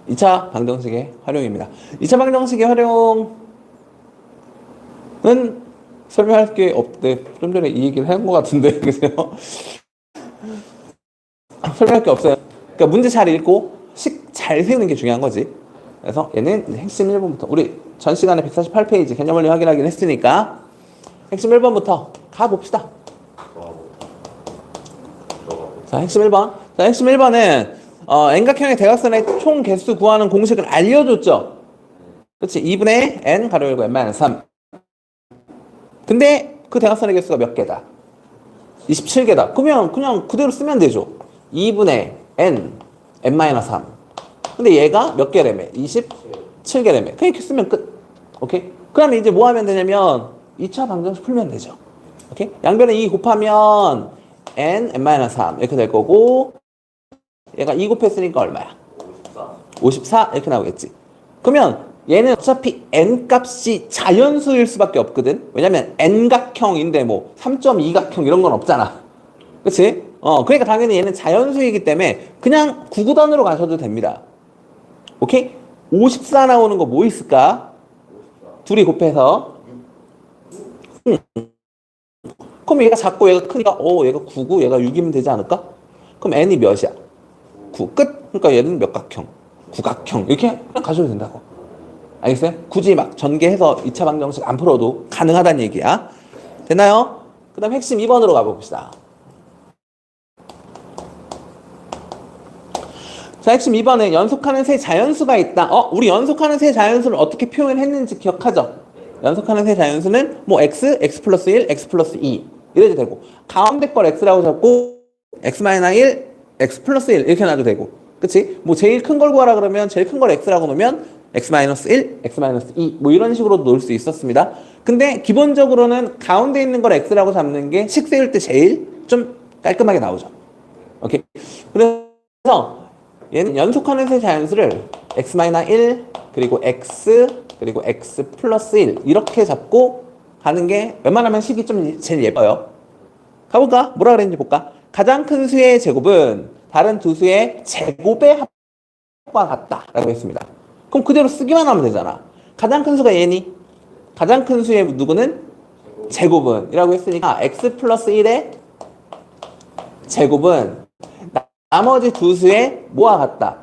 2차 방정식의 활용입니다. 2차 방정식의 활용은 설명할 게 없대. 좀 전에 이 얘기를 한 것 같은데, 그죠? 설명할 게 없어요. 그러니까 문제 잘 읽고 식 잘 세우는 게 중요한 거지. 그래서 얘는 핵심 1번부터 우리 전 시간에 148페이지 개념원리 확인하긴 했으니까 핵심 1번부터 가봅시다. 자, 핵심 1번. 자, 핵심 1번은 N각형의 대각선의 총 개수 구하는 공식을 알려줬죠. 그렇지? 2분의 N 가로 열고 N-3. 근데 그 대각선의 개수가 몇 개다? 27개다. 그러면 그냥 그대로 쓰면 되죠. 2분의 N, N-3. 근데 얘가 몇 개래매? 27개래매. 그냥 이렇게 쓰면 끝. 오케이? 그러면 이제 뭐 하면 되냐면 2차 방정식 풀면 되죠. 오케이? 양변에 2 곱하면 N, N-3 이렇게 될 거고 얘가 2 곱했으니까 얼마야? 54 이렇게 나오겠지. 그러면 얘는 어차피 n 값이 자연수일 수밖에 없거든. 왜냐면 n각형인데 뭐 3.2각형 이런 건 없잖아. 그치? 그러니까 당연히 얘는 자연수이기 때문에 그냥 구구단으로 가셔도 됩니다. 오케이? 54 나오는 거 뭐 있을까? 둘이 곱해서 그럼 얘가 작고 얘가 크니까 얘가 9고 얘가 6이면 되지 않을까? 그럼 n이 몇이야? 9 끝? 그러니까 얘는 몇 각형? 9각형 이렇게 그냥 가셔도 된다고. 알겠어요? 굳이 막 전개해서 2차 방정식 안 풀어도 가능하다는 얘기야. 됐나요? 그 다음 핵심 2번으로 가봅시다. 자, 핵심 2번에 연속하는 세 자연수가 있다. 우리 연속하는 세 자연수를 어떻게 표현했는지 기억하죠? 연속하는 세 자연수는 뭐 x, x 플러스 1, x 플러스 2 이래도 되고 가운데 걸 x라고 잡고 x-1, x 플러스 1 이렇게 놔도 되고 그치? 뭐 제일 큰 걸 구하라 그러면 제일 큰 걸 x라고 놓으면 x-1, x-2 뭐 이런 식으로도 놓을 수 있었습니다. 근데 기본적으로는 가운데 있는 걸 x라고 잡는 게 식 세울 때 제일 좀 깔끔하게 나오죠. 오케이? 그래서 얘는 연속하는 세 자연수를 x-1 그리고 x 그리고 x 플러스 1 이렇게 잡고 가는 게 웬만하면 식이 좀 제일 예뻐요. 가볼까? 뭐라 그랬는지 볼까? 가장 큰 수의 제곱은 다른 두 수의 제곱의 합과 같다 라고 했습니다. 그럼 그대로 쓰기만 하면 되잖아. 가장 큰 수가 얘니? 가장 큰 수의 누구는? 제곱은 이라고 했으니까 x 플러스 1의 제곱은 나머지 두 수의 뭐와 같다?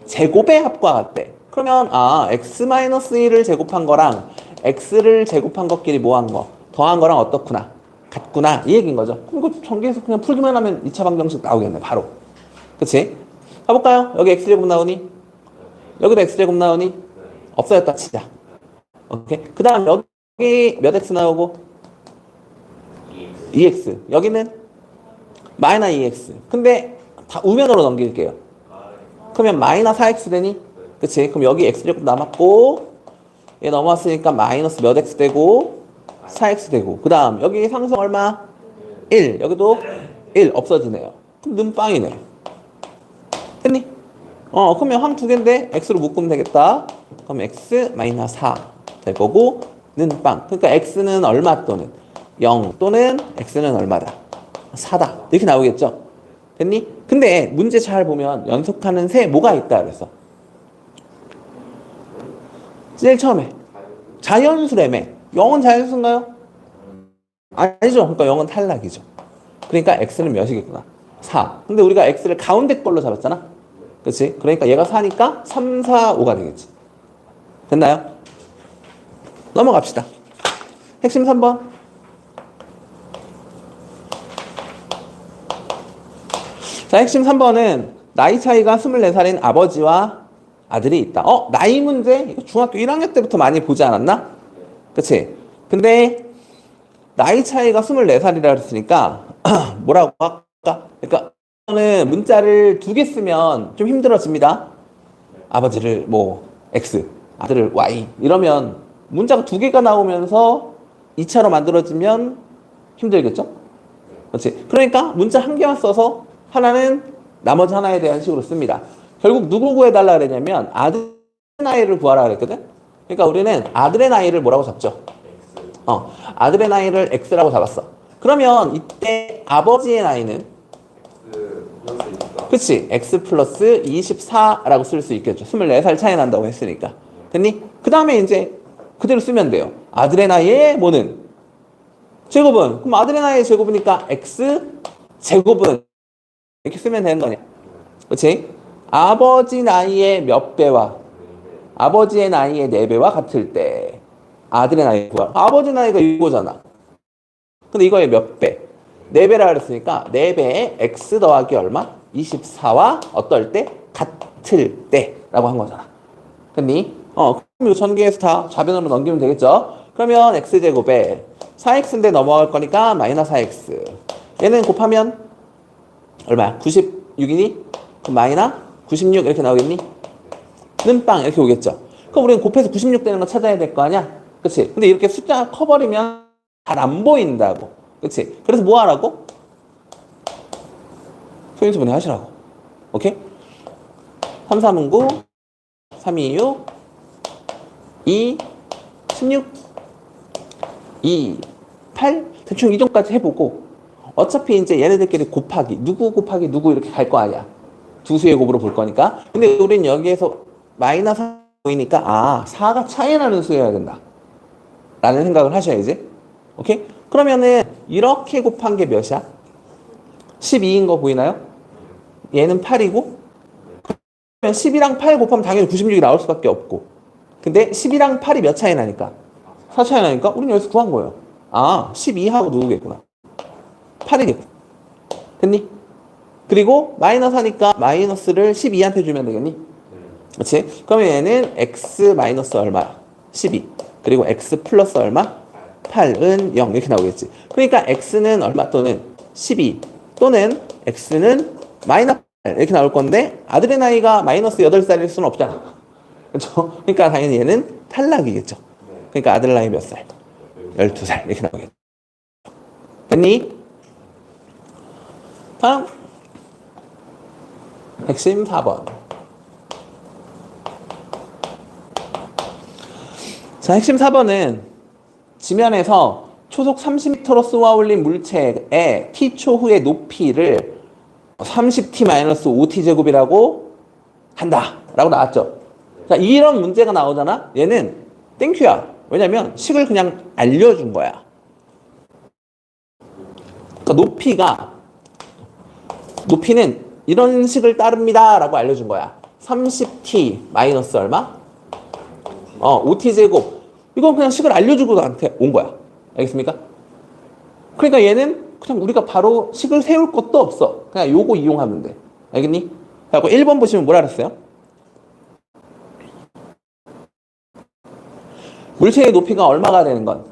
제곱의 합과 같대. 그러면 x-1을 제곱한 거랑 x를 제곱한 것끼리 뭐한 거? 더한 거랑 어떻구나? 같구나 이 얘기인 거죠. 그럼 이거 전개해서 그냥 풀기만 하면 2차 방정식 나오겠네 바로. 그치? 가볼까요? 여기 x제곱 나오니? 여기도 x제곱 나오니? 없어졌다 치자. 오케이. 그 다음 여기 몇 x 나오고? 2x. 여기는? 마이너 2x. 근데 다 우면으로 넘길게요. 그러면 마이너 4x 되니? 그치? 그럼 여기 x제곱 남았고 얘 넘어왔으니까 마이너스 몇 x 되고 4x 되고 그 다음 여기 상승 얼마? 1. 여기도 1 없어지네요. 그럼 는 빵이네. 됐니? 그러면 항 두 개인데 x로 묶으면 되겠다. 그럼 x 마이너스 4 될 거고 는 빵. 그러니까 x는 얼마 또는 0 또는 x는 얼마다? 4다. 이렇게 나오겠죠? 됐니? 근데 문제 잘 보면 연속하는 세 뭐가 있다 그랬어. 제일 처음에 자연수래매. 0은 자연수인가요? 아니죠. 그러니까 0은 탈락이죠. 그러니까 x는 몇이겠구나? 4. 근데 우리가 x를 가운데 걸로 잡았잖아. 그렇지? 그러니까 얘가 4니까 3, 4, 5가 되겠지. 됐나요? 넘어갑시다. 핵심 3번. 자, 핵심 3번은 나이 차이가 24살인 아버지와 아들이 있다. 나이 문제? 이거 중학교 1학년 때부터 많이 보지 않았나? 그치? 근데 나이 차이가 24살이라 그랬으니까 뭐라고 할까? 그러니까 는 문자를 두 개 쓰면 좀 힘들어집니다. 아버지를 뭐 X, 아들을 Y 이러면 문자가 두 개가 나오면서 2차로 만들어지면 힘들겠죠? 그렇지? 그러니까 문자 한 개만 써서 하나는 나머지 하나에 대한 식으로 씁니다. 결국 누구 구해달라 그랬냐면 아들의 나이를 구하라 그랬거든? 그러니까 우리는 아들의 나이를 뭐라고 잡죠? 아들의 나이를 X라고 잡았어. 그러면 이때 아버지의 나이는 그치? x 플러스 24라고 쓸 수 있겠죠. 24살 차이 난다고 했으니까. 됐니? 그 다음에 이제 그대로 쓰면 돼요. 아들의 나이에 뭐는? 제곱은? 그럼 아들의 나이의 제곱이니까 x 제곱은 이렇게 쓰면 되는 거냐? 그치? 아버지 나이의 몇 배와 아버지의 나이의 4배와 같을 때 아들의 나이가 아버지 나이가 이거잖아. 근데 이거의 몇 배? 4배라 그랬으니까 4배의 x 더하기 얼마? 24와 어떨 때? 같을 때 라고 한 거잖아. 됐니? 그럼 이거 전개해서 다 좌변으로 넘기면 되겠죠? 그러면 x제곱에 4x인데 넘어갈 거니까 마이너스 4x. 얘는 곱하면 얼마야? 96이니? 그럼 마이너스 96 이렇게 나오겠니? 는빵 이렇게 오겠죠? 그럼 우리는 곱해서 96 되는 거 찾아야 될 거 아니야? 그치? 근데 이렇게 숫자가 커버리면 잘 안 보인다고. 그치? 그래서 뭐 하라고? 소인수분해 하시라고. 오케이? 3, 3은 9, 3, 2, 6, 2, 16, 2, 8. 대충 이 정도까지 해보고 어차피 이제 얘네들끼리 곱하기 누구 곱하기 누구 이렇게 갈 거 아니야. 두 수의 곱으로 볼 거니까. 근데 우린 여기에서 마이너스 보이니까 4가 차이 나는 수여야 된다. 라는 생각을 하셔야지. 오케이? 그러면은 이렇게 곱한 게 몇이야? 12인 거 보이나요? 얘는 8이고 그러면 10이랑 8 곱하면 당연히 96이 나올 수밖에 없고 근데 10이랑 8이 몇 차이 나니까? 4 차이 나니까 우리는 여기서 구한 거예요. 12하고 누구겠구나. 8이겠구나. 됐니? 그리고 마이너스 하니까 마이너스를 12한테 주면 되겠니? 그렇지? 그러면 얘는 x 마이너스 얼마야? 12. 그리고 x 플러스 얼마? 8은 0 이렇게 나오겠지. 그러니까 x는 얼마 또는 12 또는 x는 마이너스 8 이렇게 나올 건데 아들의 나이가 마이너스 8살일 수는 없잖아. 그렇죠? 그러니까 당연히 얘는 탈락이겠죠. 그러니까 아들 나이 몇 살? 12살 이렇게 나오겠죠. 됐니? 다음 핵심 4번. 자, 핵심 4번은 지면에서 초속 30m로 쏘아 올린 물체의 t초 후의 높이를 30t-5t 제곱이라고 한다 라고 나왔죠. 자, 이런 문제가 나오잖아. 얘는 땡큐야. 왜냐면 식을 그냥 알려준 거야. 그러니까 높이는 이런 식을 따릅니다 라고 알려준 거야. 30t 마이너스 얼마? 5t 제곱. 이건 그냥 식을 알려주고 나한테 온 거야. 알겠습니까? 그러니까 얘는 그냥 우리가 바로 식을 세울 것도 없어. 그냥 요거 이용하면 돼. 알겠니? 그리고 1번 보시면 뭐라 그랬어요? 물체의 높이가 얼마가 되는 건?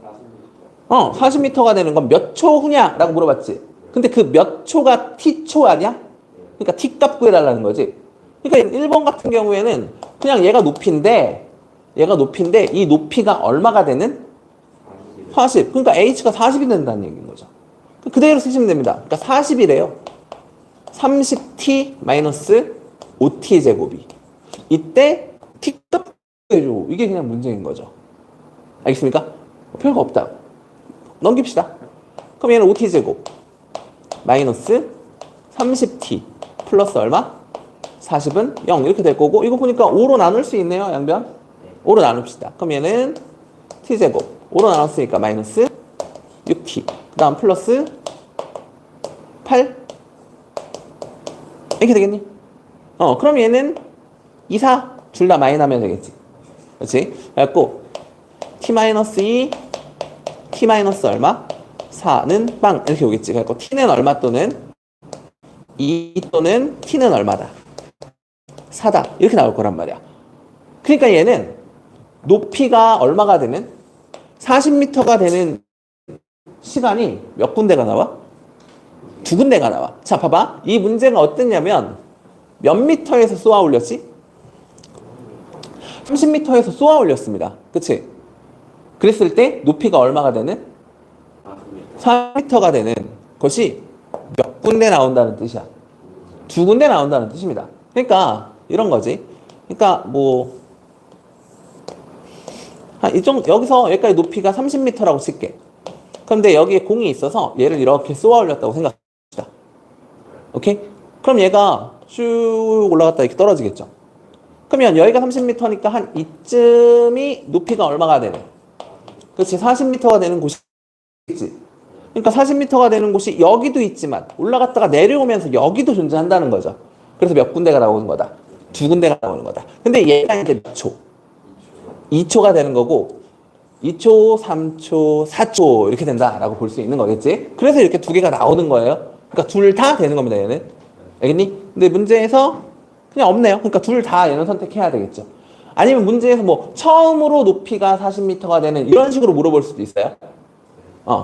40m가 되는 건 몇 초 후냐? 라고 물어봤지. 근데 그 몇 초가 t초 아니야? 그러니까 t값 구해달라는 거지. 그러니까 1번 같은 경우에는 그냥 얘가 높이인데 이 높이가 얼마가 되는? 40. 그러니까 h가 40이 된다는 얘기인 거죠. 그대로 쓰시면 됩니다. 그러니까 40이래요. 30t-5t 제곱이. 이때 t값 구해줘. 이게 그냥 문제인 거죠. 알겠습니까? 별거 없다. 넘깁시다. 그럼 얘는 5t 제곱 마이너스 30t 플러스 얼마? 40은 0 이렇게 될 거고 이거 보니까 5로 나눌 수 있네요. 양변 5로 나눕시다. 그럼 얘는 t제곱 5로 나눴으니까 마이너스 6t 그 다음 플러스 8 이렇게 되겠니? 그럼 얘는 2, 4 둘 다 마이너하면 되겠지. 그렇지? 그래갖고 t-2 t 마이너스 얼마? 4는 빵 이렇게 오겠지. 그래갖고 t는 얼마 또는 2 또는 t는 얼마다? 4다 이렇게 나올 거란 말이야. 그러니까 얘는 높이가 얼마가 되는? 40m가 되는 시간이 몇 군데가 나와? 2군데가 나와. 자, 봐봐. 이 문제가 어땠냐면 몇 미터에서 쏘아 올렸지? 30m에서 쏘아 올렸습니다. 그치? 그랬을 때 높이가 얼마가 되는? 4m가 되는 것이 몇 군데 나온다는 뜻이야. 2군데 나온다는 뜻입니다. 그러니까 이런 거지. 그러니까 뭐 여기서 여기까지 높이가 30m라고 칠게. 그런데 여기에 공이 있어서 얘를 이렇게 쏘아 올렸다고 생각합시다. 오케이? 그럼 얘가 쭉 올라갔다 이렇게 떨어지겠죠. 그러면 여기가 30m니까 한 이쯤이 높이가 얼마가 되네? 그렇지, 40m가 되는 곳이 있지. 그러니까 40m가 되는 곳이 여기도 있지만 올라갔다가 내려오면서 여기도 존재한다는 거죠. 그래서 몇 군데가 나오는 거다? 두 군데가 나오는 거다. 근데 얘가 이제 몇 초? 2초가 되는 거고 2초, 3초, 4초 이렇게 된다라고 볼 수 있는 거겠지? 그래서 이렇게 두 개가 나오는 거예요. 그러니까 둘 다 되는 겁니다, 얘는. 알겠니? 근데 문제에서 그냥 없네요. 그러니까 둘 다 얘는 선택해야 되겠죠. 아니면 문제에서 뭐 처음으로 높이가 40m가 되는 이런 식으로 물어볼 수도 있어요.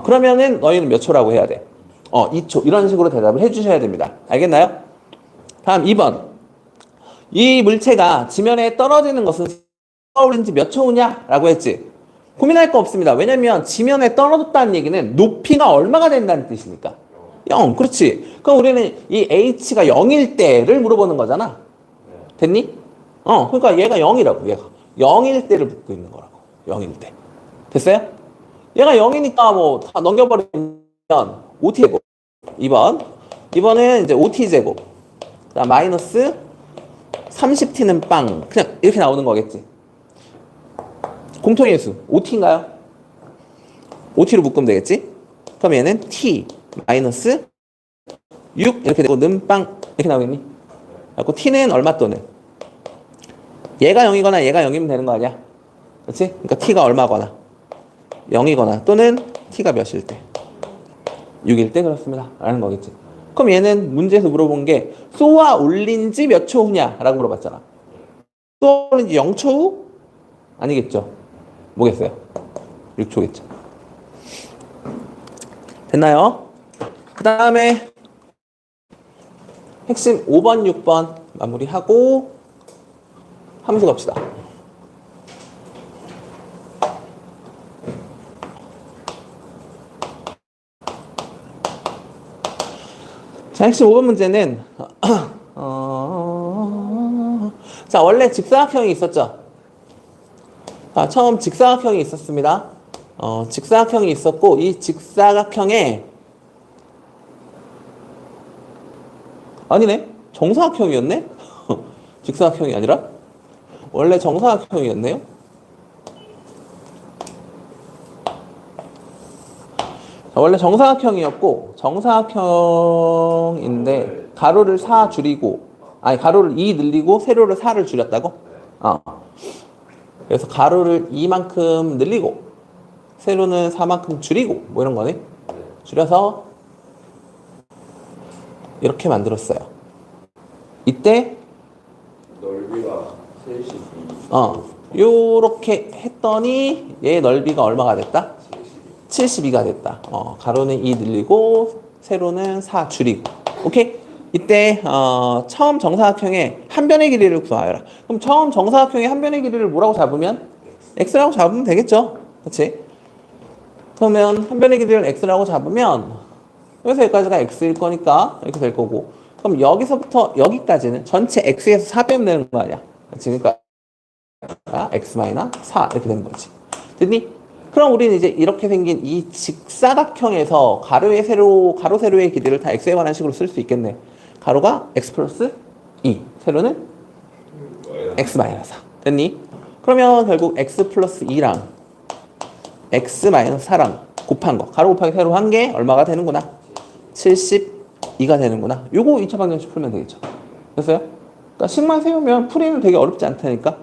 그러면은 너희는 몇 초라고 해야 돼? 2초. 이런 식으로 대답을 해주셔야 됩니다. 알겠나요? 다음 2번. 이 물체가 지면에 떨어지는 것은 오른지 몇 초냐? 라고 했지. 고민할 거 없습니다. 왜냐면 지면에 떨어졌다는 얘기는 높이가 얼마가 된다는 뜻이니까. 0. 그렇지. 그럼 우리는 이 h가 0일 때를 물어보는 거잖아. 됐니? 그러니까 얘가 0이라고. 얘가 0일 때를 묻고 있는 거라고. 0일 때. 됐어요? 얘가 0이니까 뭐 다 넘겨버리면 OT제곱. 2번은 이제 OT제곱. 그다음 마이너스 30t는 빵. 그냥 이렇게 나오는 거겠지. 공통의 수. OT인가요? OT로 묶으면 되겠지? 그럼 얘는 t 마이너스 6 이렇게 되고 는빵 이렇게 나오겠니? 그리고 t는 얼마 또는? 얘가 0이거나 얘가 0이면 되는 거 아니야? 그렇지? 그러니까 t가 얼마거나 0이거나 또는 t가 몇일 때? 6일 때 그렇습니다. 라는 거겠지. 그럼 얘는 문제에서 물어본 게 쏘아 올린 지 몇 초 후냐? 라고 물어봤잖아. 쏘아 올린 지 0초 후? 아니겠죠. 뭐겠어요? 6초겠죠. 됐나요? 그 다음에 핵심 5번, 6번 마무리하고 함수 갑시다. 자, 핵심 5번 문제는 자, 원래 직사각형이 있었죠. 처음 직사각형이 있었습니다. 직사각형이 있었고 이 직사각형에 아니네, 정사각형이었네. 직사각형이 아니라 원래 정사각형이었네요. 원래 정사각형이었고 정사각형인데 가로를 4 줄이고 가로를 2 늘리고 세로를 4를 줄였다고? 그래서 가로를 2만큼 늘리고 세로는 4만큼 줄이고 뭐 이런 거네. 줄여서 이렇게 만들었어요. 이때 넓이가 72. 요렇게 했더니 얘 넓이가 얼마가 됐다? 72가 됐다. 가로는 2 늘리고 세로는 4 줄이고. 오케이? 이때 처음 정사각형의 한 변의 길이를 구하여라. 그럼 처음 정사각형의 한 변의 길이를 뭐라고 잡으면? x라고 잡으면 되겠죠. 그렇지? 그러면 한 변의 길이를 x라고 잡으면 여기서 여기까지가 x일 거니까 이렇게 될 거고, 그럼 여기서부터 여기까지는 전체 x에서 4 빼면 되는 거 아니야. 그렇지? 그러니까 x-4 이렇게 되는 거지. 됐니? 그럼 우리는 이제 이렇게 생긴 이 직사각형에서 가로 세로의 길이를 다 x에 관한 식으로 쓸 수 있겠네. 가로가 x 플러스 2, 세로는 x 마이너스 4. 됐니? 그러면 결국 x 플러스 2랑 x 마이너스 4랑 곱한 거, 가로 곱하기 세로 한 게 얼마가 되는구나? 72가 되는구나. 요거 2차 방정식 풀면 되겠죠. 됐어요? 그러니까 식만 세우면 풀이는 되게 어렵지 않다니까.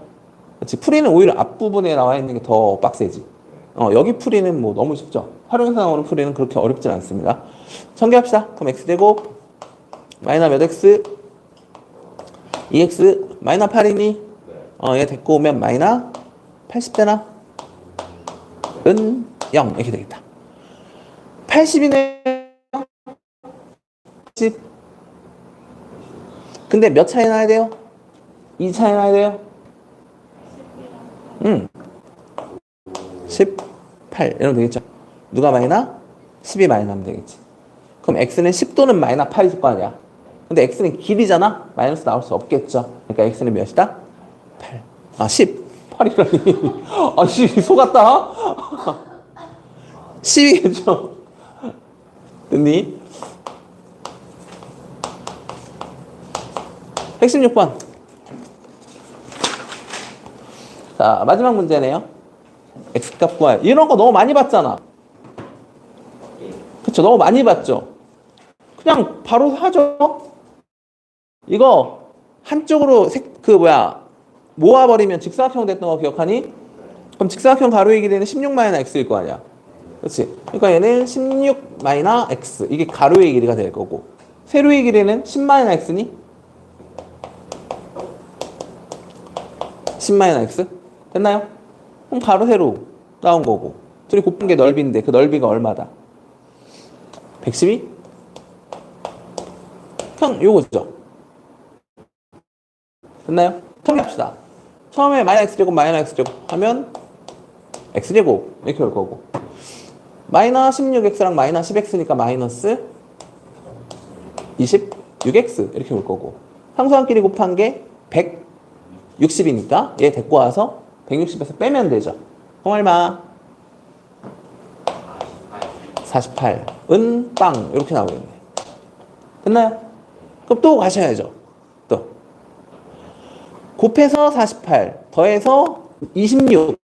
그렇지? 풀이는 오히려 앞부분에 나와 있는 게 더 빡세지. 여기 풀이는 뭐 너무 쉽죠. 활용해서 나오는 풀이는 그렇게 어렵진 않습니다. 전개합시다. 그럼 x제곱 마이너 몇 x 2x 마이너 8이니 얘 데리고 오면 마이너 80되나? 은 0 이렇게 되겠다. 80이네. 10. 근데 몇 차이 나야 돼요? 2 차이 나야 돼요? 18 이러면 되겠죠. 누가 마이너? 10이 마이너 하면 되겠지. 그럼 x는 10 또는 마이너 8일 거 아니야. 근데 x는 길이잖아. 마이너스 나올 수 없겠죠. 그러니까 x는 몇이다? 8. 10. 8이라니. 씨, 속았다. 10이겠죠. 됐니? 116번. 자, 마지막 문제네요. x값 구하여. 이런 거 너무 많이 봤잖아. 그쵸? 너무 많이 봤죠? 그냥 바로 하죠. 이거 한쪽으로 모아버리면 직사각형 됐던 거 기억하니? 그럼 직사각형 가로의 길이는 16-x일 거 아니야. 그렇지? 그러니까 얘는 16-x. 이게 가로의 길이가 될 거고. 세로의 길이는 10-x니? 10-x? 됐나요? 그럼 가로 세로 나온 거고. 둘이 곱한 게 넓이인데 그 넓이가 얼마다? 112? 형, 요거죠? 됐나요? 정리합시다. 처음에 -x제곱, -x제곱 하면 x제곱 이렇게 올 거고, -16x랑 -10x니까 마이너스 26x 이렇게 올 거고, 상수함끼리 곱한 게 160이니까 얘 데리고 와서 160에서 빼면 되죠. 그럼 얼마? 48은 빵 이렇게 나오겠네. 됐나요? 그럼 또 가셔야죠. 또 곱해서 48 더해서 26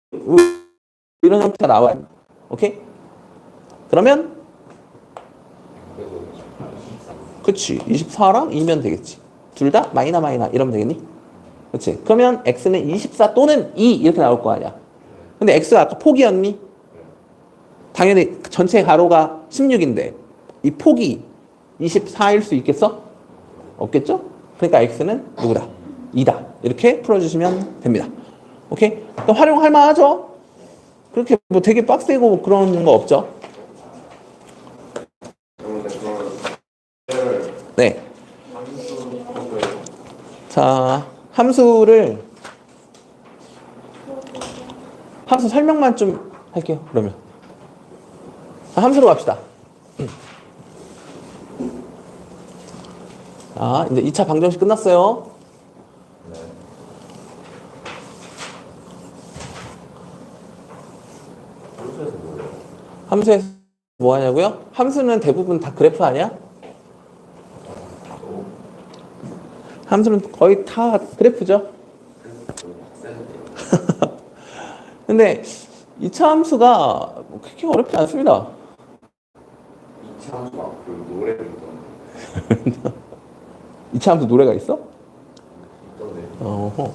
이런 형태가 나와요. 오케이? 그러면 그치, 24랑 2면 되겠지. 둘 다 마이너 이러면 되겠니? 그치? 그러면 x는 24 또는 2 이렇게 나올 거 아니야. 근데 x가 아까 폭이었니? 당연히 전체 가로가 16인데 이 폭이 24일 수 있겠어? 없겠죠? 그러니까 x는 누구다? 2다. 이렇게 풀어주시면 됩니다. 오케이? 그럼 활용할 만하죠? 그렇게 뭐 되게 빡세고 그런 거 없죠? 네. 자, 함수 설명만 좀 할게요. 그러면 함수로 갑시다. 자, 이제 2차 방정식 끝났어요. 함수에서 뭐 하냐고요? 함수는 대부분 다 그래프 아니야? 함수는 거의 다 그래프죠. 근데 2차 함수가 그렇게 어렵지 않습니다. 2차 함수가 그 노래를 있던데. 2차 함수 노래가 있어? 있던데. 어허.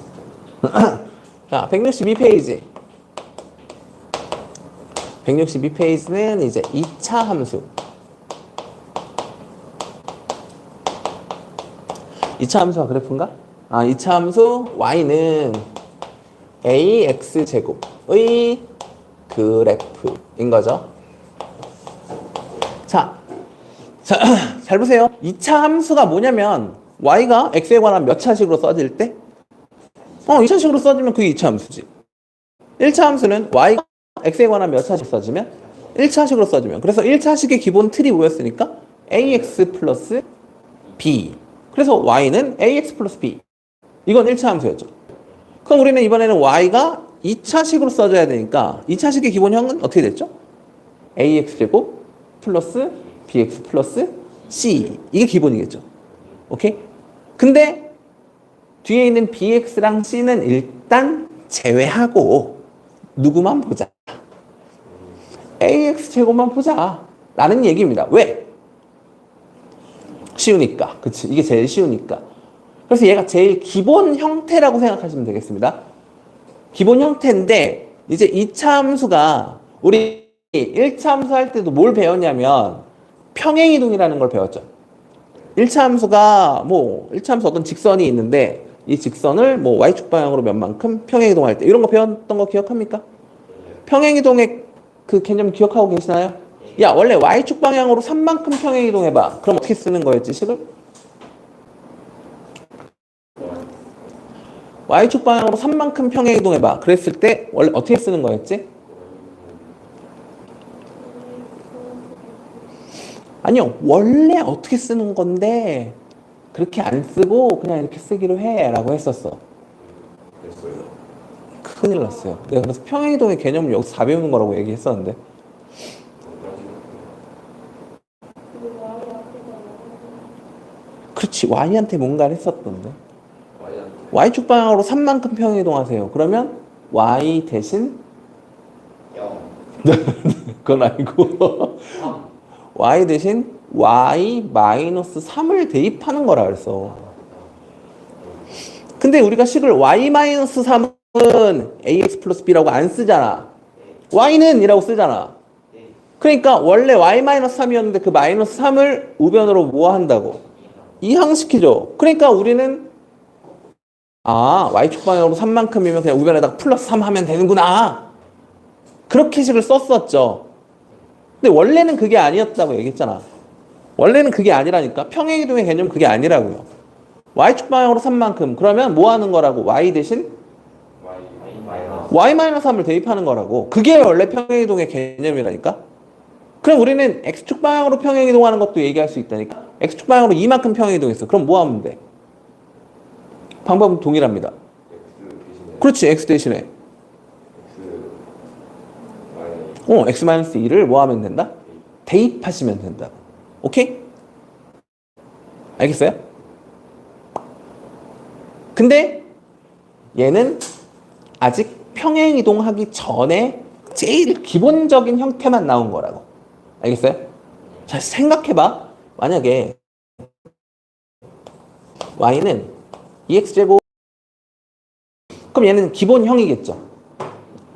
자, 162페이지. 162페이지는 이제 2차 함수. 2차 함수가 그래프인가? 2차 함수 y는 ax제곱의 그래프인 거죠. 자, 잘 보세요. 2차 함수가 뭐냐면 y가 x에 관한 몇 차식으로 써질 때? 2차식으로 써지면 그게 2차 함수지. 1차 함수는 y가 x에 관한 몇 차식 써지면? 1차식으로 써지면. 그래서 1차식의 기본 틀이 뭐였으니까? ax 플러스 b. 그래서 y는 ax 플러스 b. 이건 1차 함수였죠. 그럼 우리는 이번에는 y가 2차식으로 써줘야 되니까 2차식의 기본형은 어떻게 됐죠? ax제곱 플러스 bx 플러스 c. 이게 기본이겠죠. 오케이? 근데 뒤에 있는 bx랑 c는 일단 제외하고 누구만 보자. ax제곱만 보자 라는 얘기입니다. 왜? 쉬우니까. 그치? 이게 제일 쉬우니까. 그래서 얘가 제일 기본 형태라고 생각하시면 되겠습니다. 기본 형태인데 이제 2차 함수가 우리 1차 함수 할 때도 뭘 배웠냐면 평행이동이라는 걸 배웠죠. 1차 함수가 1차 함수 어떤 직선이 있는데 이 직선을 y축 방향으로 몇 만큼 평행이동할 때 이런 거 배웠던 거 기억합니까? 평행이동의 그 개념 기억하고 계시나요? 야, 원래 y축 방향으로 3만큼 평행이동해봐. 그럼 어떻게 쓰는 거였지, 식을? y축 방향으로 3만큼 평행이동해봐. 그랬을 때 원래 어떻게 쓰는 거였지? 아니요, 원래 어떻게 쓰는 건데 그렇게 안 쓰고 그냥 이렇게 쓰기로 해 라고 했었어. 큰일 났어요. 내가 그래서 평행이동의 개념을 여기서 다 배우는 거라고 얘기했었는데. 그렇지, y한테 뭔가를 했었던데. y축 방향으로 3만큼 평행이동하세요. 그러면 y 대신 0 그건 아니고 3 y 대신 y 마이너스 3을 대입하는 거라 그랬어. 근데 우리가 식을 y 마이너스 3은 ax 플러스 b라고 안 쓰잖아. y는 이라고 쓰잖아. 그러니까 원래 y 마이너스 3이었는데 그 마이너스 3을 우변으로 뭐 한다고? 이항시키죠. 그러니까 우리는 y축 방향으로 3만큼이면 그냥 우변에다가 플러스 3 하면 되는구나. 그렇게 식을 썼었죠. 근데 원래는 그게 아니었다고 얘기했잖아. 원래는 그게 아니라니까. 평행이동의 개념은 그게 아니라고요. y축 방향으로 3만큼. 그러면 뭐 하는 거라고? y 대신 y 마이너스 3을 대입하는 거라고. 그게 원래 평행이동의 개념이라니까. 그럼 우리는 x축 방향으로 평행이동하는 것도 얘기할 수 있다니까. x축 방향으로 이만큼 평행이동했어. 그럼 뭐 하면 돼? 방법은 동일합니다. 그렇지, x 대신에. x-2를 뭐 하면 된다? 대입하시면 된다. 오케이? 알겠어요? 근데 얘는 아직 평행이동하기 전에 제일 기본적인 형태만 나온 거라고. 알겠어요? 자, 생각해봐. 만약에 y는 2x제곱, 그럼 얘는 기본형이겠죠.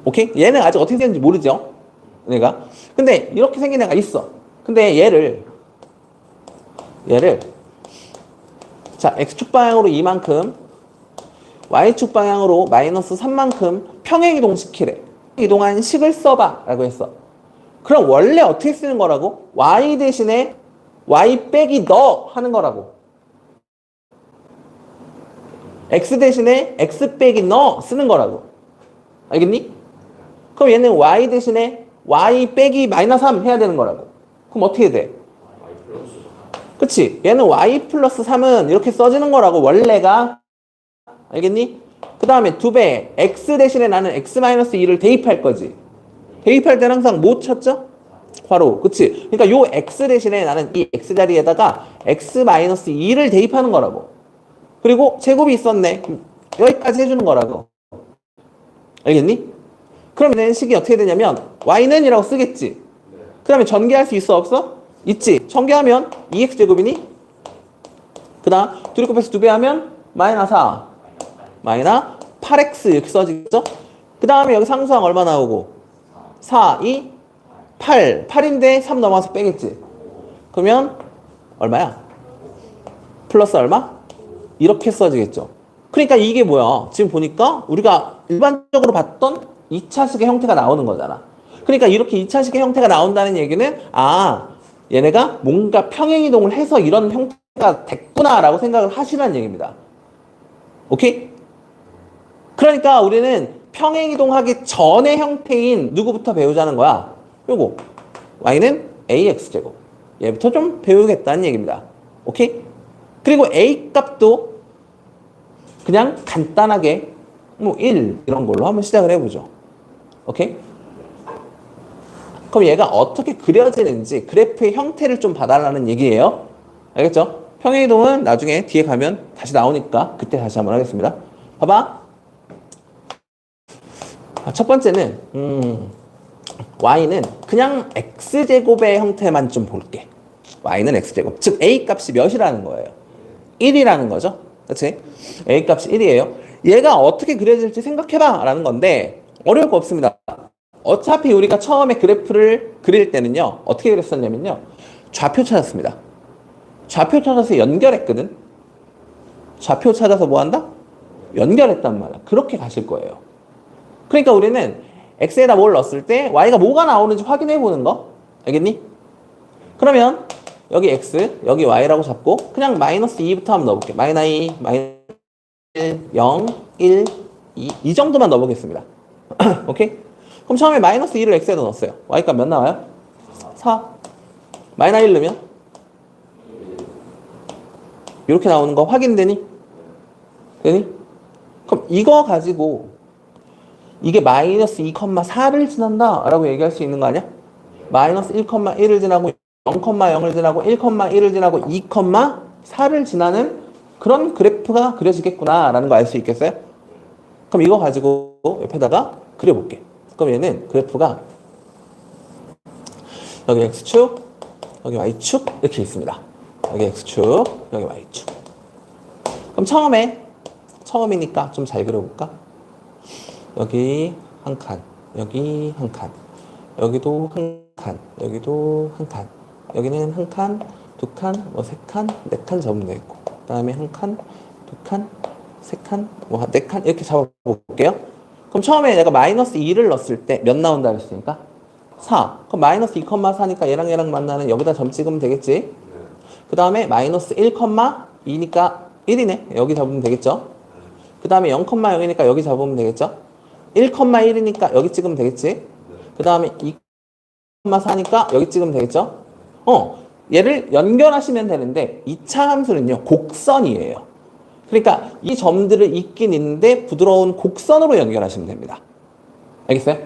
오케이? 얘는 아직 어떻게 되는지 모르죠? 얘가. 근데 이렇게 생긴 애가 있어. 근데 얘를 자, x축 방향으로 이만큼, y축 방향으로 마이너스 3만큼 평행이동 시키래. 이동한 식을 써봐 라고 했어. 그럼 원래 어떻게 쓰는 거라고? y 대신에 y 빼기 너 하는 거라고. x 대신에 x 빼기 너 쓰는 거라고. 알겠니? 그럼 얘는 y 대신에 y 빼기 마이너스 3 해야 되는 거라고. 그럼 어떻게 돼? 그치? 얘는 y 플러스 3은 이렇게 써지는 거라고, 원래가. 알겠니? 그 다음에 2배, x 대신에 나는 x 마이너스 2를 대입할 거지. 대입할 때는 항상 뭐 쳤죠? 괄호. 그치? 그러니까 요 x 대신에 나는 이 x 자리에다가 x 마이너스 2를 대입하는 거라고. 그리고 제곱이 있었네. 여기까지 해주는 거라고. 알겠니? 그럼 얘는 식이 어떻게 되냐면 y는 이라고 쓰겠지. 그 다음에 전개할 수 있어 없어? 있지. 전개하면 2x제곱이니? 그 다음 둘이 곱해서 2배 하면 마이너스 4 마이너스 8x 이렇게 써지겠죠? 그 다음에 여기 상수항 얼마 나오고? 4, 2, 8 8인데 3 넘어가서 빼겠지. 그러면 얼마야? 플러스 얼마? 이렇게 써지겠죠. 그러니까 이게 뭐야? 지금 보니까 우리가 일반적으로 봤던 2차식의 형태가 나오는 거잖아. 그러니까 이렇게 2차식의 형태가 나온다는 얘기는 얘네가 뭔가 평행이동을 해서 이런 형태가 됐구나라고 생각을 하시라는 얘기입니다. 오케이? 그러니까 우리는 평행이동하기 전의 형태인 누구부터 배우자는 거야? 요거 y는 ax제곱. 얘부터 좀 배우겠다는 얘기입니다. 오케이? 그리고 a 값도 그냥 간단하게 1 이런 걸로 한번 시작을 해보죠. 오케이? 그럼 얘가 어떻게 그려지는지 그래프의 형태를 좀 봐달라는 얘기예요. 알겠죠? 평행이동은 나중에 뒤에 가면 다시 나오니까 그때 다시 한번 하겠습니다. 봐봐. 첫 번째는 y는 그냥 x제곱의 형태만 좀 볼게. y는 x제곱. 즉 a 값이 몇이라는 거예요? 1이라는 거죠. 그렇지? a 값이 1이에요. 얘가 어떻게 그려질지 생각해봐 라는 건데 어려울 거 없습니다. 어차피 우리가 처음에 그래프를 그릴 때는요. 어떻게 그렸었냐면요. 좌표 찾았습니다. 좌표 찾아서 연결했거든. 좌표 찾아서 뭐 한다? 연결했단 말이야. 그렇게 가실 거예요. 그러니까 우리는 x에다 뭘 넣었을 때 y가 뭐가 나오는지 확인해 보는 거. 알겠니? 그러면 여기 x, 여기 y라고 잡고 그냥 마이너스 2부터 한번 넣어볼게. 마이너스 2, 마이너스 1, 0, 1, 2, 이 정도만 넣어보겠습니다. 오케이? 그럼 처음에 마이너스 2를 x에다 넣었어요. y값 몇 나와요? 4. 마이너스 1 넣으면? 이렇게 나오는 거 확인되니? 되니? 그럼 이거 가지고 이게 마이너스 2,4를 지난다 라고 얘기할 수 있는 거 아니야? 마이너스 1,1을 지나고 0,0을 지나고 1,1을 지나고 2,4를 지나는 그런 그래프가 그려지겠구나라는 거 알 수 있겠어요? 그럼 이거 가지고 옆에다가 그려볼게. 그럼 얘는 그래프가 여기 X축, 여기 Y축 이렇게 있습니다. 여기 X축, 여기 Y축. 그럼 처음이니까 좀 잘 그려볼까? 여기 한 칸, 여기 한 칸, 여기도 한 칸, 여기도 한 칸, 여기는 한 칸, 두 칸, 뭐 세 칸, 네 칸 잡으면 되겠고, 그 다음에 한 칸, 두 칸, 세 칸, 뭐 네 칸 이렇게 잡아볼게요. 그럼 처음에 내가 마이너스 2를 넣었을 때 몇 나온다 그랬으니까? 4. 그럼 마이너스 2,4니까 얘랑 만나는 여기다 점 찍으면 되겠지? 그 다음에 마이너스 1,2니까 1이네. 여기 잡으면 되겠죠? 그 다음에 0,0이니까 여기 잡으면 되겠죠? 1,1이니까 여기 찍으면 되겠지? 그 다음에 2,4니까 여기 찍으면 되겠죠? 얘를 연결하시면 되는데 2차 함수는요, 곡선이에요. 그러니까 이 점들을 있긴 있는데 부드러운 곡선으로 연결하시면 됩니다. 알겠어요?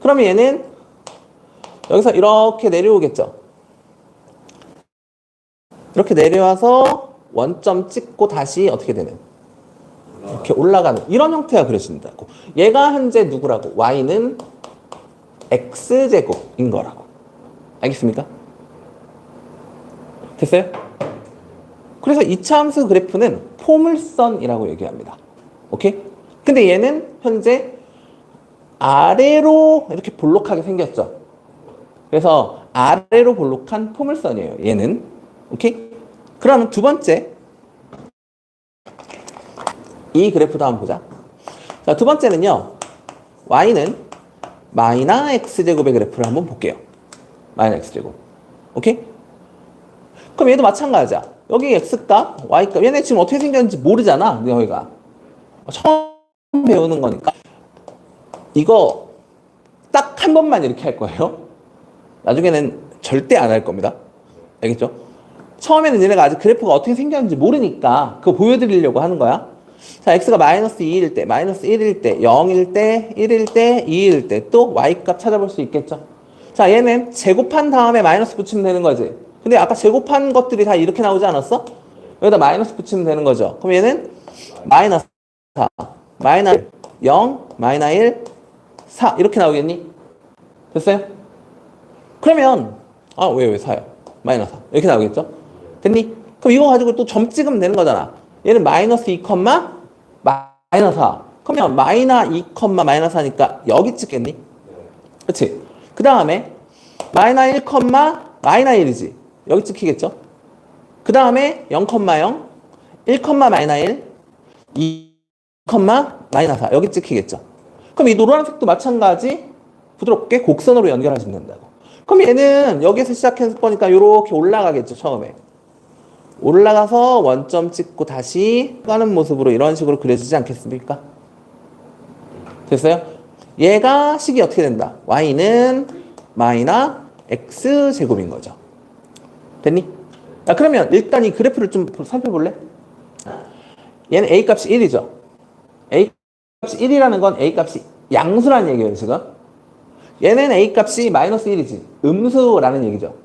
그러면 얘는 여기서 이렇게 내려오겠죠? 이렇게 내려와서 원점 찍고 다시 어떻게 되는? 이렇게 올라가는 이런 형태가 그려진다고. 얘가 현재 누구라고? y는 x제곱인 거라고. 알겠습니까? 됐어요? 그래서 2차 함수 그래프는 포물선이라고 얘기합니다. 오케이? 근데 얘는 현재 아래로 이렇게 볼록하게 생겼죠. 그래서 아래로 볼록한 포물선이에요. 얘는. 오케이? 그러면 두 번째 이 그래프도 한번 보자. 자, 두 번째는요. y는 마이너 x제곱의 그래프를 한번 볼게요. 마이너 x제곱. 오케이? 그럼 얘도 마찬가지야. 여기 x값, y값. 얘네 지금 어떻게 생겼는지 모르잖아. 여기가. 처음 배우는 거니까. 이거 딱 한 번만 이렇게 할 거예요. 나중에는 절대 안 할 겁니다. 알겠죠? 처음에는 얘네가 아직 그래프가 어떻게 생겼는지 모르니까 그거 보여드리려고 하는 거야. 자, x가 마이너스 2일 때, 마이너스 1일 때, 0일 때, 1일 때, 2일 때 또 y값 찾아볼 수 있겠죠. 자, 얘는 제곱한 다음에 마이너스 붙이면 되는 거지. 근데 아까 제곱한 것들이 다 이렇게 나오지 않았어? 여기다 마이너스 붙이면 되는 거죠. 그럼 얘는 마이너스 4, 마이너스 0, 마이너스 1, 4 이렇게 나오겠니? 됐어요? 그러면 왜 4야? 마이너스 4 이렇게 나오겠죠? 됐니? 그럼 이거 가지고 또 점 찍으면 되는 거잖아. 얘는 마이너스 2, 마이너스 4. 그러면 마이너스 2, 마이너스 4니까 여기 찍겠니? 그렇지? 그 다음에 마이너스 1, 마이너스 1이지. 여기 찍히겠죠? 그 다음에 0, 1, 마이너스 1, 2, 마이너스 4 여기 찍히겠죠? 그럼 이 노란색도 마찬가지 부드럽게 곡선으로 연결하시면 된다고. 그럼 얘는 여기서 시작해서 보니까 이렇게 올라가겠죠, 처음에. 올라가서 원점 찍고 다시 가는 모습으로 이런 식으로 그려지지 않겠습니까? 됐어요? 얘가 식이 어떻게 된다? y는 마이너 x제곱인 거죠. 됐니? 자, 그러면 일단 이 그래프를 좀 살펴볼래? 얘는 a값이 1이죠. a값이 1이라는 건 a값이 양수라는 얘기예요, 지금. 얘는 a값이 마이너스 1이지. 음수라는 얘기죠.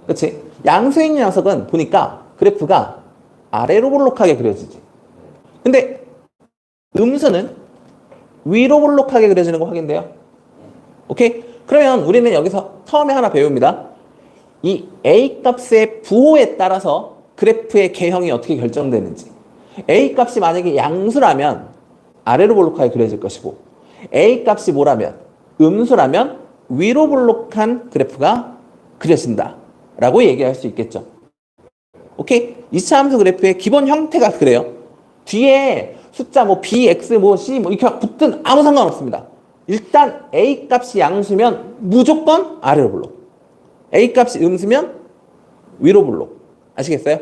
그렇지? 양수인 녀석은 보니까 그래프가 아래로 볼록하게 그려지지. 근데 음수는 위로 볼록하게 그려지는 거 확인돼요? 오케이? 그러면 우리는 여기서 처음에 하나 배웁니다. 이 A값의 부호에 따라서 그래프의 개형이 어떻게 결정되는지. A값이 만약에 양수라면 아래로 볼록하게 그려질 것이고 A값이 뭐라면 음수라면 위로 볼록한 그래프가 그려진다 라고 얘기할 수 있겠죠. 오케이? 2차 함수 그래프의 기본 형태가 그래요. 뒤에 숫자 뭐 b, x, 뭐 c 뭐 이렇게 붙든 아무 상관없습니다. 일단 a 값이 양수면 무조건 아래로 볼록. a 값이 음수면 위로 볼록. 아시겠어요?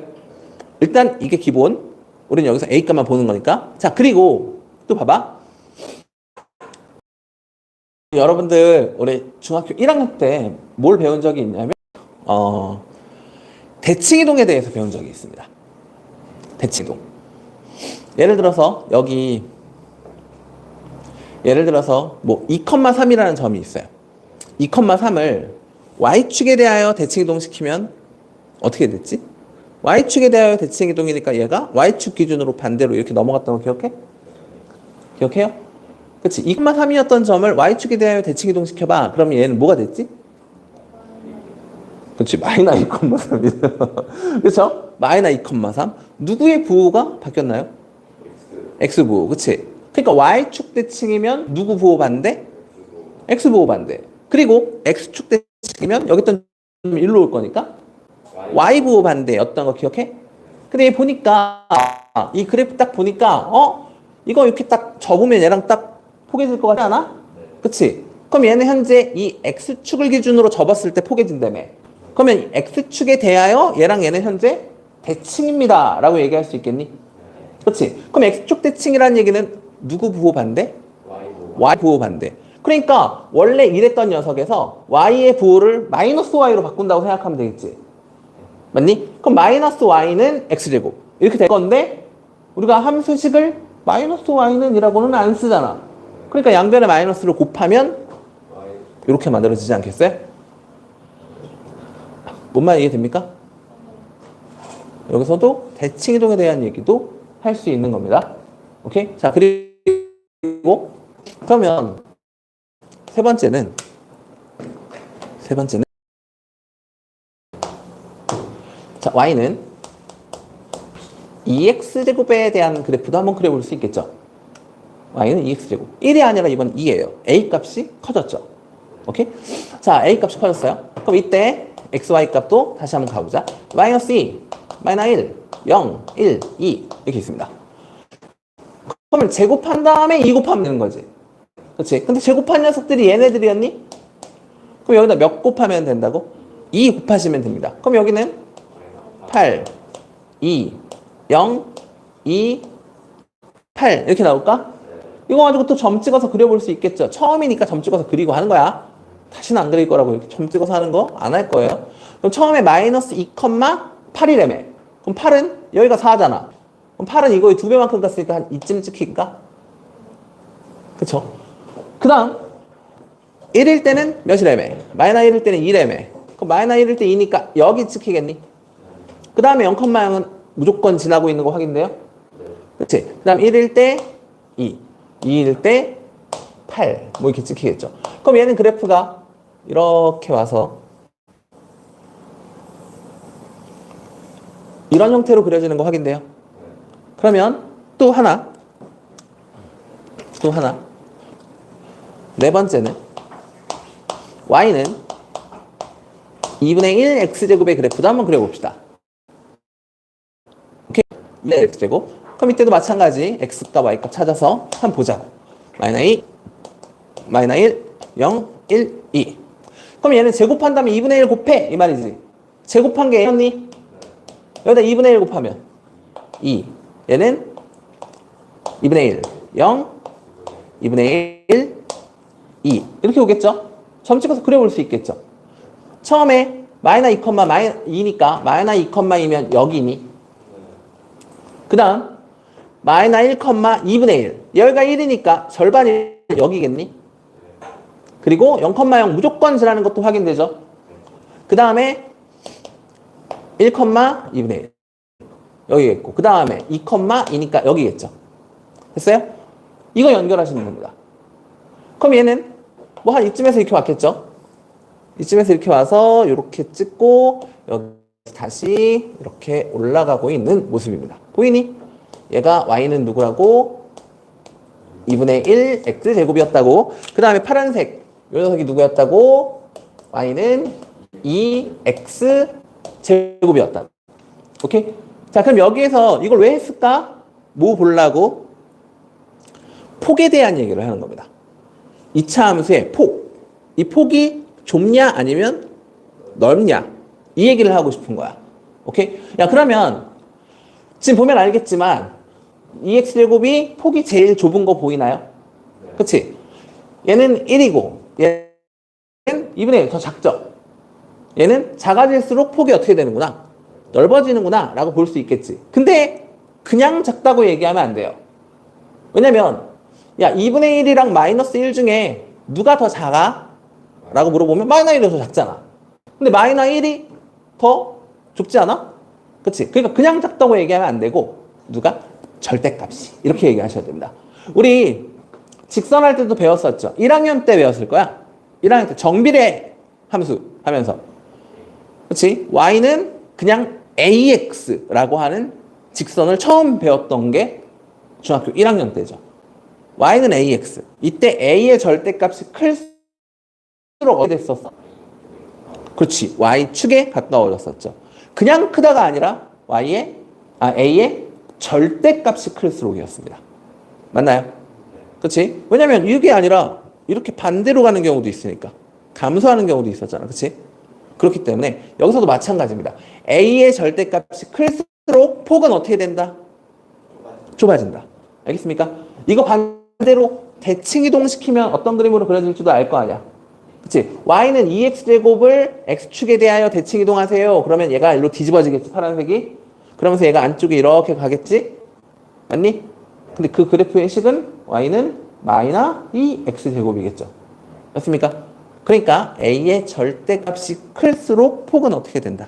일단 이게 기본. 우리는 여기서 a 값만 보는 거니까. 자, 그리고 또 봐봐. 여러분들 올해 중학교 1학년 때 뭘 배운 적이 있냐면 대칭이동에 대해서 배운 적이 있습니다. 대칭이동. 예를 들어서 여기 뭐 2,3이라는 점이 있어요. 2,3을 y축에 대하여 대칭이동 시키면 어떻게 됐지? y축에 대하여 대칭 이동이니까 얘가 y축 기준으로 반대로 이렇게 넘어갔던 거 기억해? 기억해요? 그치? 2,3이었던 점을 y축에 대하여 대칭 이동시켜봐. 그러면 얘는 뭐가 됐지? 그치? 마이너 2,3이죠. 그쵸? 마이너 2,3. 누구의 부호가 바뀌었나요? x 부호. 그치? 그러니까 y축 대칭이면 누구 부호 반대? x 부호 반대. 그리고 x축 대칭이면 여기 있던 점이 일로 올 거니까 y 부호 반대였던 거 기억해? 근데 얘 보니까 이 그래프 딱 보니까 이거 이렇게 딱 접으면 얘랑 딱 포개질 것 같지 않아? 그치? 그럼 얘는 현재 이 x축을 기준으로 접었을 때 포개진다며. 그러면 x축에 대하여 얘랑 얘는 현재 대칭입니다 라고 얘기할 수 있겠니? 그치? 그럼 x축 대칭이라는 얘기는 누구 부호 반대? y 부호 반대. 그러니까 원래 이랬던 녀석에서 y의 부호를 마이너스 y로 바꾼다고 생각하면 되겠지. 맞니? 그럼 마이너스 y는 x제곱 이렇게 될 건데 우리가 함수식을 마이너스 y는 이라고는 안 쓰잖아. 그러니까 양변에 마이너스를 곱하면 이렇게 만들어지지 않겠어요? 뭔 말 이해됩니까? 여기서도 대칭 이동에 대한 얘기도 할 수 있는 겁니다. 오케이? 자, 그리고 그러면 세 번째는 자, y는 2x제곱에 대한 그래프도 한번 그려볼 수 있겠죠. y는 2x제곱. 1이 아니라 이번 2예요. a 값이 커졌죠. 오케이? 자, a 값이 커졌어요. 그럼 이때 xy 값도 다시 한번 가보자. 마이너스 2, 마이너스 1, 0, 1, 2 이렇게 있습니다. 그러면 제곱한 다음에 2 곱하면 되는 거지. 그렇지? 근데 제곱한 녀석들이 얘네들이었니? 그럼 여기다 몇 곱하면 된다고? 2 곱하시면 됩니다. 그럼 여기는 8, 2, 0, 2, 8 이렇게 나올까? 이거 가지고 또 점 찍어서 그려볼 수 있겠죠. 처음이니까 점 찍어서 그리고 하는 거야. 다시는 안 그릴 거라고 이렇게 점 찍어서 하는 거 안 할 거예요. 그럼 처음에 마이너스 2,8이라며. 그럼 8은 여기가 4잖아. 그럼 8은 이거의 2배만큼 갔으니까 한 이쯤 찍힐까? 그쵸? 그 다음 1일 때는 몇이라며? 마이너스 1일 때는 2라며. 그럼 마이너스 1일 때 2니까 여기 찍히겠니? 그 다음에 0,0은 무조건 지나고 있는 거 확인돼요? 그치? 그 다음 1일 때 2, 2일 때 8, 뭐 이렇게 찍히겠죠. 그럼 얘는 그래프가 이렇게 와서 이런 형태로 그려지는 거 확인돼요? 그러면 또 하나 네 번째는 y는 2분의 1 x제곱의 그래프도 한번 그려봅시다. 오케이? 2 x제곱. 그럼 이때도 마찬가지 x값 y값 찾아서 한번 보자고. 마이너스 2, 마이너스 1, 0, 1, 2. 그럼 얘는 제곱한 다음에 2분의 1 곱해 이 말이지. 제곱한 게 얘였니? 여기다 2분의 1 곱하면 2. 얘는 2분의 1, 0, 2분의 1, 2 이렇게 오겠죠? 점 찍어서 그려볼 수 있겠죠? 처음에 마이너스 2,2니까 마이너스 2,2면 여기니? 그 다음 마이너스 1,2분의 1 여기가 1이니까 절반이 여기겠니? 그리고 0,0 무조건 지라는 것도 확인되죠? 그 다음에 1,2분의 1 여기겠고 그 다음에 2,2니까 여기겠죠? 됐어요? 이거 연결하시면 됩니다. 그럼 얘는 뭐 한 이쯤에서 이렇게 왔겠죠? 이쯤에서 이렇게 와서 이렇게 찍고 여기 다시 이렇게 올라가고 있는 모습입니다. 보이니? 얘가 y는 누구라고? 2분의 1 x제곱이었다고. 그 다음에 파란색 이 녀석이 누구였다고? y는 2x제곱이었다. 오케이? 자, 그럼 여기에서 이걸 왜 했을까? 뭐 보려고? 폭에 대한 얘기를 하는 겁니다. 2차 함수의 폭. 이 폭이 좁냐 아니면 넓냐? 이 얘기를 하고 싶은 거야. 오케이? 야, 그러면 지금 보면 알겠지만 2x제곱이 폭이 제일 좁은 거 보이나요? 그치? 얘는 1이고 얘는 2분의 1 더 작죠? 얘는 작아질수록 폭이 어떻게 되는구나? 넓어지는구나 라고 볼 수 있겠지. 근데 그냥 작다고 얘기하면 안 돼요. 왜냐면 야 2분의 1이랑 마이너스 1 중에 누가 더 작아? 라고 물어보면 마이너스 1이 더 작잖아. 근데 마이너스 1이 더 좁지 않아? 그치? 그러니까 그냥 작다고 얘기하면 안 되고 누가? 절대값이. 이렇게 얘기하셔야 됩니다. 우리 직선할 때도 배웠었죠. 1학년 때 배웠을 거야. 1학년 때 정비례 함수 하면서. 그치? y는 그냥 ax라고 하는 직선을 처음 배웠던 게 중학교 1학년 때죠. y는 ax. 이때 a의 절대값이 클수록 어떻게 됐었어? 그렇지. y축에 가까워졌었죠. 그냥 크다가 아니라 a의 절대값이 클수록이었습니다. 맞나요? 그렇지? 왜냐면 이게 아니라 이렇게 반대로 가는 경우도 있으니까. 감소하는 경우도 있었잖아. 그렇지? 그렇기 때문에 여기서도 마찬가지입니다. a의 절대값이 클수록 폭은 어떻게 된다? 좁아진다. 알겠습니까? 이거 반대로 대칭 이동시키면 어떤 그림으로 그려질지도 알 거 아니야. 그치? y는 2x제곱을 x축에 대하여 대칭 이동하세요. 그러면 얘가 일로 뒤집어지겠지, 파란색이. 그러면서 얘가 안쪽에 이렇게 가겠지? 맞니? 근데 그 그래프의 식은 y는 마이너 2x제곱이겠죠. 맞습니까? 그러니까 a의 절대값이 클수록 폭은 어떻게 된다?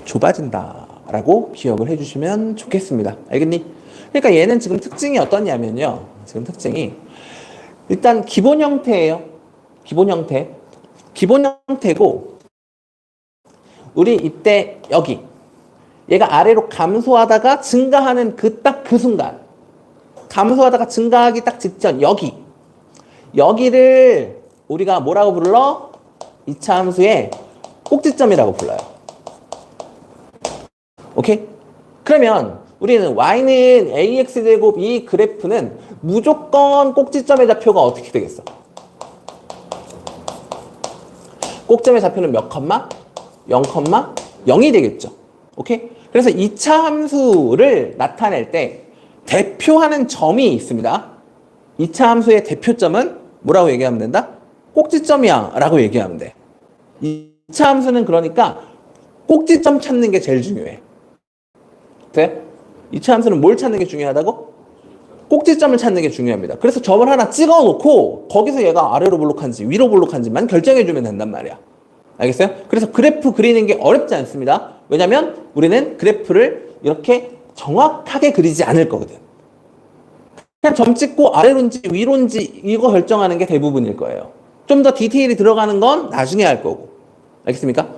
좁아진다 라고 기억을 해주시면 좋겠습니다. 알겠니? 그러니까 얘는 지금 특징이 어떠냐면요. 지금 특징이 일단 기본 형태예요. 기본 형태고 우리 이때 여기 얘가 아래로 감소하다가 증가하는 그 순간 감소하다가 증가하기 딱 직전 여기를 우리가 뭐라고 불러? 2차 함수의 꼭지점이라고 불러요. 오케이? 그러면 우리는 y는 ax제곱 이 그래프는 무조건 꼭지점의 좌표가 어떻게 되겠어? 꼭점의 좌표는 몇 컴마? 0,0이 되겠죠. 오케이? 그래서 2차 함수를 나타낼 때 대표하는 점이 있습니다. 2차 함수의 대표점은 뭐라고 얘기하면 된다? 꼭지점이야 라고 얘기하면 돼. 2차 함수는 그러니까 꼭지점 찾는 게 제일 중요해. 돼? 2차 함수는 뭘 찾는 게 중요하다고? 꼭지점을 찾는 게 중요합니다. 그래서 점을 하나 찍어 놓고 거기서 얘가 아래로 볼록한지 위로 볼록한지만 결정해 주면 된단 말이야. 알겠어요? 그래서 그래프 그리는 게 어렵지 않습니다. 왜냐면 우리는 그래프를 이렇게 정확하게 그리지 않을 거거든. 그냥 점 찍고 아래로인지 위로인지 이거 결정하는 게 대부분일 거예요. 좀 더 디테일이 들어가는 건 나중에 할 거고. 알겠습니까?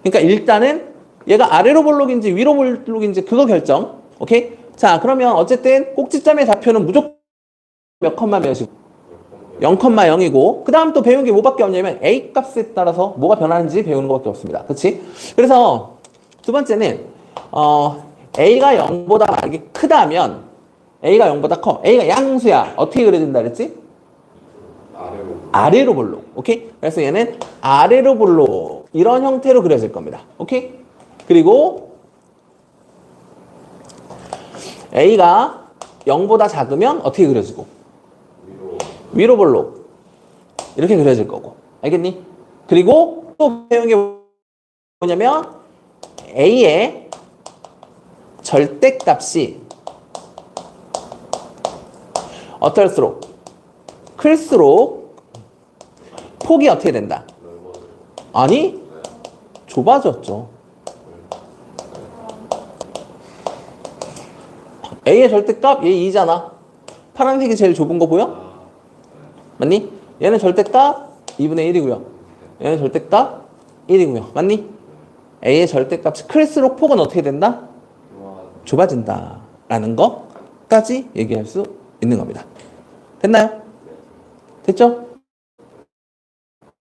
그러니까 일단은 얘가 아래로 볼록인지 위로 볼록인지 그거 결정. 오케이? 자, 그러면 어쨌든 꼭지점의 좌표는 무조건 몇 컴마 몇이고 0,0이고 그 다음 또 배운 게 뭐밖에 없냐면 a 값에 따라서 뭐가 변하는지 배우는 것밖에 없습니다. 그치? 그래서 두 번째는 a가 0보다 만약에 크다면 a가 0보다 커. a가 양수야. 어떻게 그려진다 그랬지? 아래로 볼록. 오케이? 그래서 얘는 아래로 볼록 이런 형태로 그려질 겁니다. 오케이? 그리고 a가 0보다 작으면 어떻게 그려지고? 위로 볼록 이렇게 그려질 거고. 알겠니? 그리고 또 배운 게 뭐냐면 a의 절대값이 어떨수록 클수록 폭이 어떻게 된다? 아니 좁아졌죠. a의 절대값 얘 2잖아. 파란색이 제일 좁은 거 보여? 맞니? 얘는 절대값 2분의 1이고요. 얘는 절대값 1이고요. 맞니? a의 절대값이 클수록 폭은 어떻게 된다? 좁아진다 라는 것까지 얘기할 수 있는 겁니다. 됐나요? 됐죠?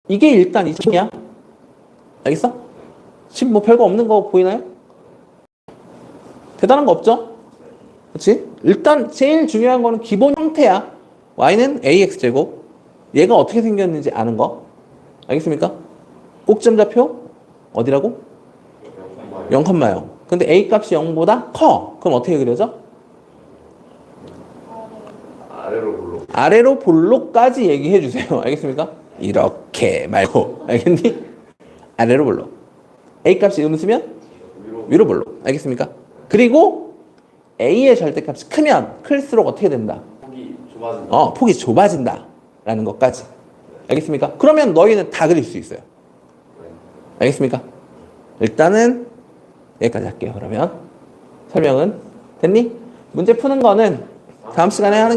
이게 일단 이점이야. 알겠어? 지금 뭐 별거 없는 거 보이나요? 대단한 거 없죠? 그렇지? 일단 제일 중요한 거는 기본 형태야. y는 ax제곱. 얘가 어떻게 생겼는지 아는 거. 알겠습니까? 꼭지점 좌표 어디라고? 0,0. 근데 a 값이 0보다 커. 그럼 어떻게 그려져? 아래로 볼록까지 얘기해 주세요. 알겠습니까? 이렇게 말고. 알겠니? 아래로 볼록. a 값이 음수면 위로 볼록. 알겠습니까? 그리고 a의 절대값이 크면 클수록 어떻게 된다? 폭이 좁아진다 라는 것까지. 알겠습니까? 그러면 너희는 다 그릴 수 있어요. 알겠습니까? 일단은 여기까지 할게요. 그러면 설명은 됐니? 문제 푸는 거는 다음 시간에 하는